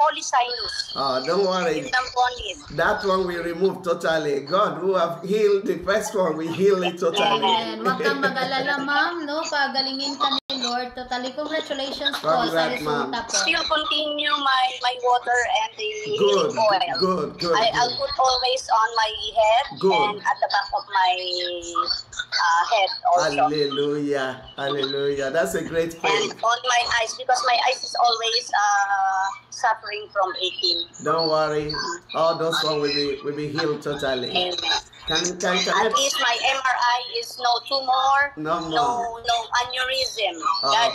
polysinus. Don't worry. That one we remove totally. God who have healed the first one, we heal it totally. Amen. Huwag kang mag-alala, ma'am, no? Pagalingin ka ni Lord. Totally, congratulations po sa resulta po. Still continue my water and the good, oil. Good. I'll put always on my head and at the back of my head also. Hallelujah. That's a great faith. And on my eyes, because my eyes is always suffering from aching. Don't worry, all those one will be healed totally. Amen. Can At least my MRI is no tumor, no aneurysm. God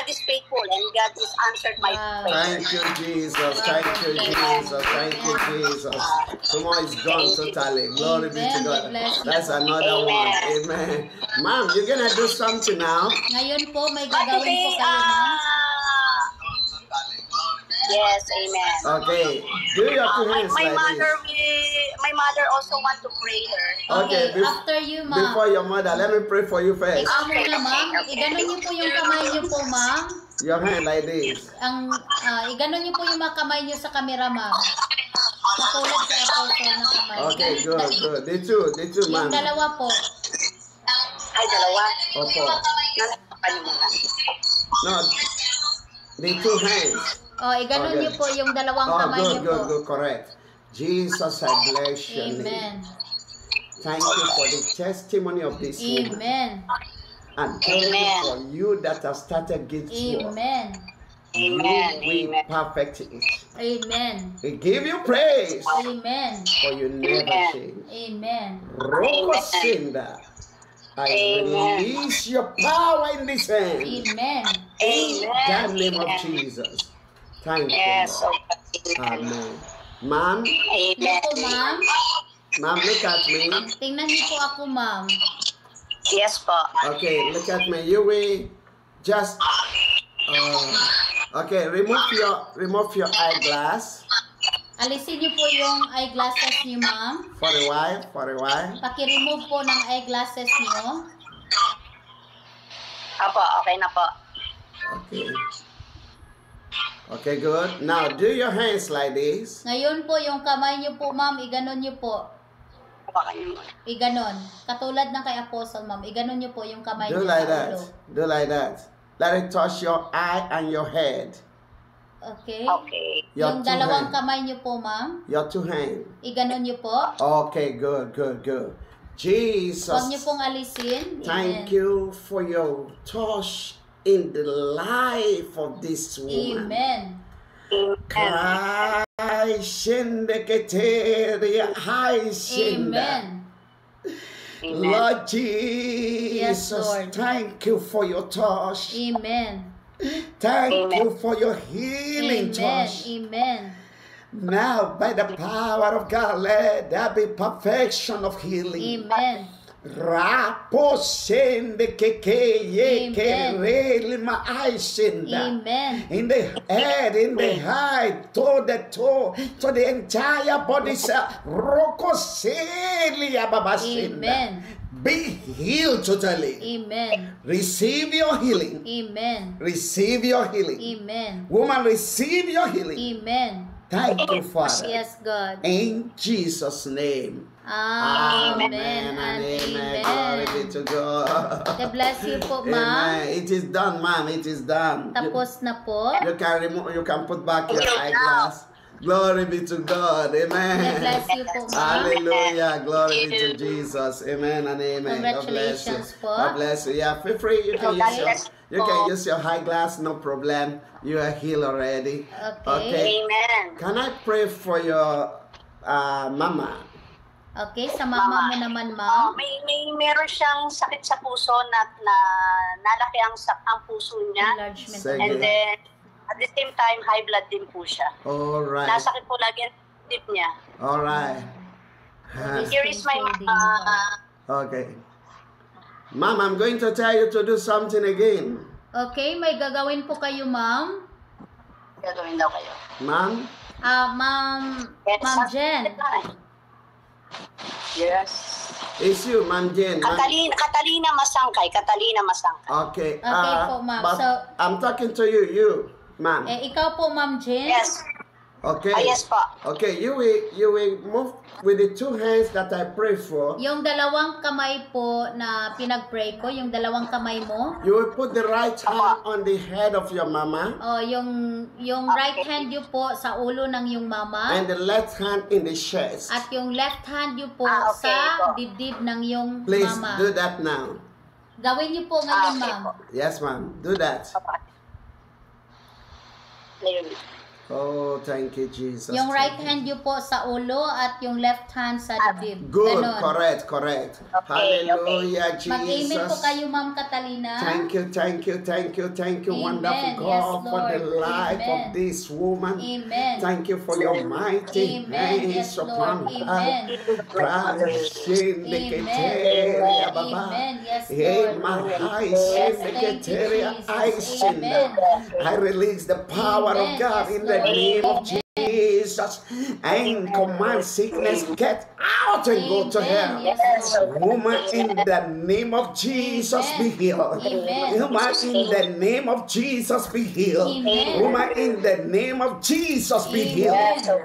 is faithful and God has answered my prayer. Thank you, Jesus. Thank you, Jesus. Tumor is gone totally. Glory be to God. That's another one. Amen. Ma'am, you're gonna do something now. Ngayon po, may gagawin po kayo, ma'am. Yes, amen. Okay. Do your two hands my like my mother also want to pray her. Okay, after you, ma'am. Before your mother, let me pray for you first. Ikaw muna, ma'am. Iganon niyo po yung kamay niyo po, ma'am. Your hand like this. Iganon niyo po yung mga kamay niyo sa camera, ma'am. Matulad sa apostle na kamay. Okay, good. The two, ma'am. Yung dalawa po. Ay, dalawa? Opo. No, the two hands. Iganon niyo po yung dalawang kamay niyo po. Good, correct. Jesus, I bless you. Amen. Thank you for the testimony of this woman. Amen. And thank you for you that have started this work. Amen. We perfect it. Amen. We give you praise. Amen. For you never change. Amen. Rokosinda. I release your power in this hand. Amen. In the name of Jesus. Thank you, Lord. Amen. Ma'am? Amen. Ma'am? Ma'am, look at me. Tingnan niyo po ako, ma'am. Yes po. Okay, look at me. You will just... okay, remove your eyeglass. Alisin niyo po yung eyeglasses niyo, ma'am. For a while. Paki-remove po ng eyeglasses niyo. Apo, okay na po. Okay, good. Now, do your hands like this. Ngayon po, yung kamay niyo po, ma'am, iganon niyo po. Iganon. Katulad ng kay Apostle, ma'am. Iganon niyo po yung kamay niyo sa ulo. Do like that. Let it touch your eye and your head. Okay. Your yung dalawang kamay niyo po, ma'am. Your two hands. Iganon niyo po. Okay, good. Jesus. Huwag niyo pong alisin. Thank you for your touch in the life of this woman. Amen. Amen. Lord Jesus, yes, Lord. Thank you for your touch. Amen. Thank you for your healing touch. Amen. Now, by the power of God, let there be perfection of healing. Amen. Raposende keke lima aisinda. Amen. In the head, in the eye, to the toe, to the entire body cell. Rokoselia babasinda. Amen. Be healed totally. Amen. Receive your healing. Amen. Receive your healing. Amen. Woman, receive your healing. Amen. Thank you, Father. Yes, God. In Jesus' name. Amen. Amen. Glory be to God. God bless you po, ma'am. It is done, ma'am. It is done. Tapos na po. You can put back your eyeglass. Glory be to God. Amen. God bless you po, ma'am. Hallelujah. Glory be to Jesus. Amen and amen. Congratulations po. God bless you. Yeah, feel free. You can use your eyeglass. No problem. You are healed already. Okay. Amen. Can I pray for your mama? Okay, sa mama mo naman, ma'am. Meron siyang sakit sa puso na nalaki ang puso niya. Enlargement. And then, at the same time, high blood din po siya. Alright. Nasakit po lagi ang tip niya. Alright. Here is my Okay. Ma'am, I'm going to tell you to do something again. Okay, may gagawin po kayo, ma'am. Gagawin daw kayo. Ma'am? Ma'am Jen. Yes. It's you, Ma'am Jen. Catalina Masangkay. Okay. Okay po, ma'am. But So, I'm talking to you. Ma'am. Ikaw po, Ma'am Jen. Yes. Okay. Yes po. Okay, you will move with the two hands that I pray for. Yung dalawang kamay po na pinag-pray ko, yung dalawang kamay mo. You will put the right hand on the head of your mama. Yung right hand you po sa ulo ng yung mama. And the left hand in the chest. At yung left hand you po sa dibdib ng yung Please mama. do that now. Gawin niyo po ngayon, ma'am. Yes, ma'am. Do that. Oh, thank you, Jesus. Yung right hand you po sa ulo at yung left hand sa dibdib. Good, Ganon. correct. Hallelujah, Jesus. Mag-amen po kayo, Ma'am Catalina. Thank you, Amen. wonderful God, Yes, for the Lord. life of Amen. this woman. Amen. Thank you for your mighty Amen. hands Yes, upon Lord. her. Amen. Amen. Yes, Lord. I release the power of God in the name of Jesus and command sickness, get out and go to hell. Woman, in the name of Jesus, be healed. Woman, in the name of Jesus, be healed. Woman, in the name of Jesus, be healed.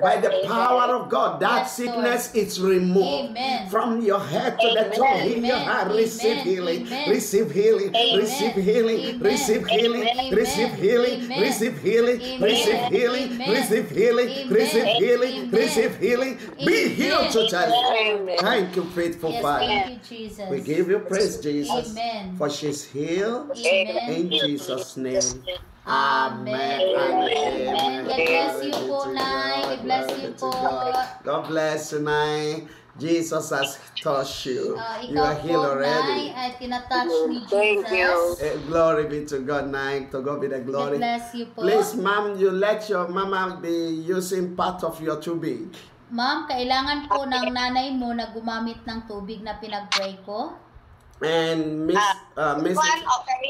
By the power of God, that sickness is removed from your head to the toe. In your heart, receive healing. Receive healing. Receive healing. Receive healing. Receive healing. Receive healing. Receive healing. Receive healing. Receive healing. Receive healing. Be healed totally. Thank you, faithful Father. Thank you, Jesus. We give you praise, Jesus. Amen. For she's healed Amen. in Jesus' name. Amen. Amen. God bless you po, Nay. God bless you po. God bless you, Nay. Jesus has touched you. You are Ikaw healed po, Nay, already. ay tinatouch ni Jesus. Glory be to God, Nay. To God be the God glory. bless you po. Please, ma'am, you let your mama be using part of your tubig. Ma'am, kailangan po ng nanay mo na gumamit ng tubig na pinag-pray ko. And Miss, Okay.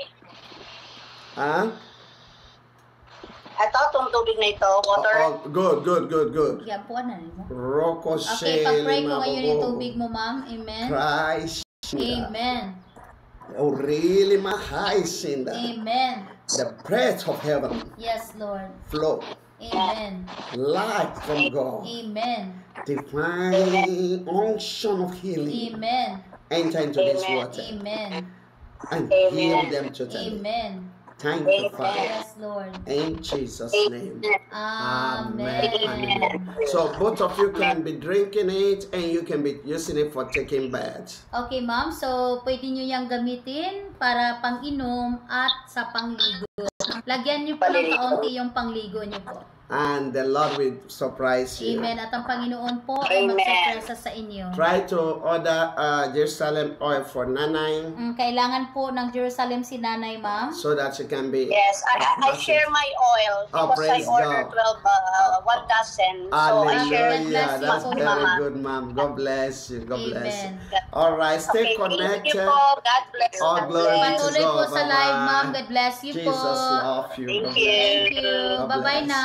Ito, itong tubig na ito, water. Good. Yan po, ano mo? Roko Okay, pag-pray ko ngayon yung tubig mo, ma'am. Amen. Christ. Amen. Oh, really, my high sinner. Amen. The breath of heaven Yes, Lord. flow. Amen. Light from God. Amen. Divine unction of healing. Amen. Enter into this water Amen. and heal them totally. Amen. Thank you, Father. Yes, Lord. In Jesus' name. Amen. So both of you can be drinking it and you can be using it for taking baths. Okay, ma'am. So, pwede nyo yung gamitin para pang-inom at sa pangligo. Lagyan nyo po ng kaunti yung pangligo nyo po. And the Lord will surprise you. Amen. At ang Panginoon po ay magsurpresa sa inyo. Try to order Jerusalem oil for Nanay Kailangan po ng Jerusalem si Nanay, ma'am. so that she can be. Yes, I share my oil Oh, because I praise ordered God. 1 dozen. So I share it Hallelujah. That's with very Mama. good, ma'am. God bless you. God bless you. Amen. All right, stay Okay, thank you connected. po. God bless. All God glory bless. to Patuloy po God. sa live, Bye-bye. ma'am. God bless you po. Jesus love you. Thank God you. bless Thank you. God Bye-bye bless. na.